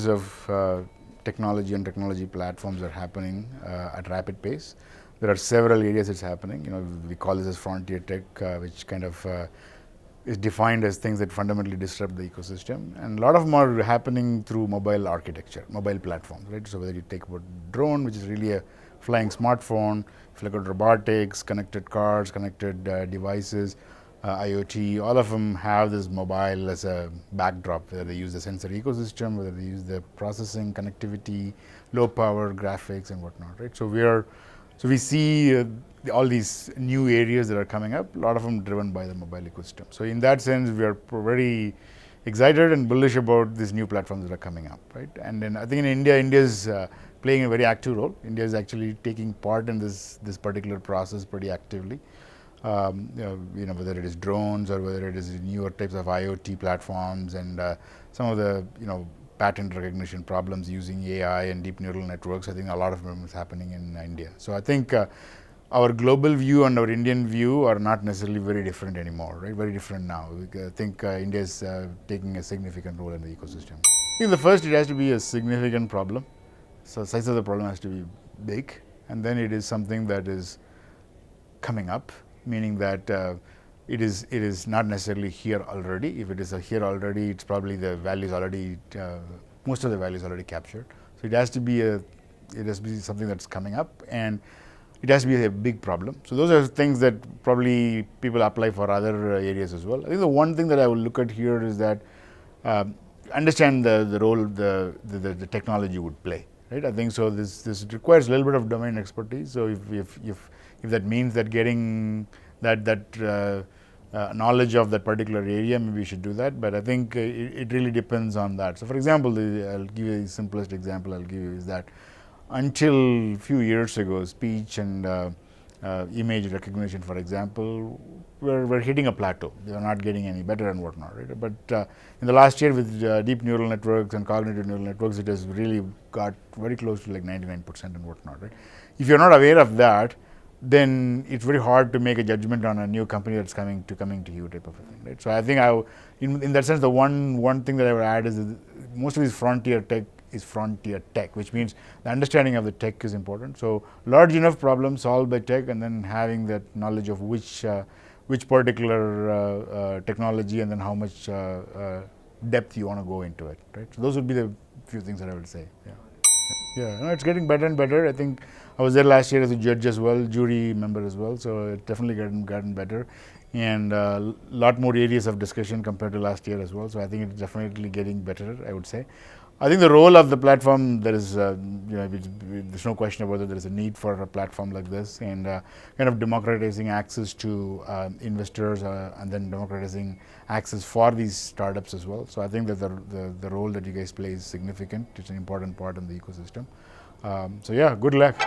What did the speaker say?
areas of technology and technology platforms are happening at rapid pace. There are several areas it's happening. We call this as frontier tech, which kind of is defined as things that fundamentally disrupt the ecosystem. And a lot of them are happening through mobile architecture, mobile platforms, right? So whether you take about drone, which is really a flying smartphone, if you look at robotics, connected cars, connected devices, IoT, all of them have this mobile as a backdrop, whether they use the sensor ecosystem, whether they use the processing, connectivity, low power graphics and whatnot, right? So we see all these new areas that are coming up, a lot of them driven by the mobile ecosystem. So in that sense, we are very excited and bullish about these new platforms that are coming up, right? And then I think in India is playing a very active role. India is actually taking part in this particular process pretty actively. Whether it is drones or whether it is newer types of IoT platforms and some of the pattern recognition problems using AI and deep neural networks. I think a lot of them is happening in India. So I think our global view and our Indian view are not necessarily very different anymore, right? Very different now. I think India is taking a significant role in the ecosystem. I think the first, it has to be a significant problem. So the size of the problem has to be big, and then it is something that is coming up, meaning that it is not necessarily here already. If it is here already, it's probably the value is already most of the value is already captured. So it has to be something that's coming up, and it has to be a big problem. So those are things that probably people apply for other areas as well. I think the one thing that I will look at here is that understand the role the technology would play, right? I think so. This requires a little bit of domain expertise. So if that means that getting that knowledge of that particular area, maybe we should do that. But I think it really depends on that. So for example, I'll give you the simplest example I'll give you is that until a few years ago, speech and image recognition, for example, were hitting a plateau. They were not getting any better and whatnot, right? But in the last year with deep neural networks and cognitive neural networks, it has really got very close to like 99% and whatnot, right? If you're not aware of that, then it's very hard to make a judgment on a new company that's coming to you type of a thing, right? So I think in that sense, the one thing that I would add is that most of this frontier tech is frontier tech, which means the understanding of the tech is important. So large enough problem solved by tech, and then having that knowledge of which particular technology and then how much depth you want to go into it, right? So those would be the few things that I would say. Yeah, no, it's getting better and better. I think I was there last year as a judge as well, jury member as well. So it's definitely gotten better, and a lot more areas of discussion compared to last year as well. So I think it's definitely getting better, I would say. I think the role of the platform, there's no question about it. There is a need for a platform like this, and kind of democratizing access to investors, and then democratizing access for these startups as well. So I think that the role that you guys play is significant. It's an important part in the ecosystem. So yeah, good luck.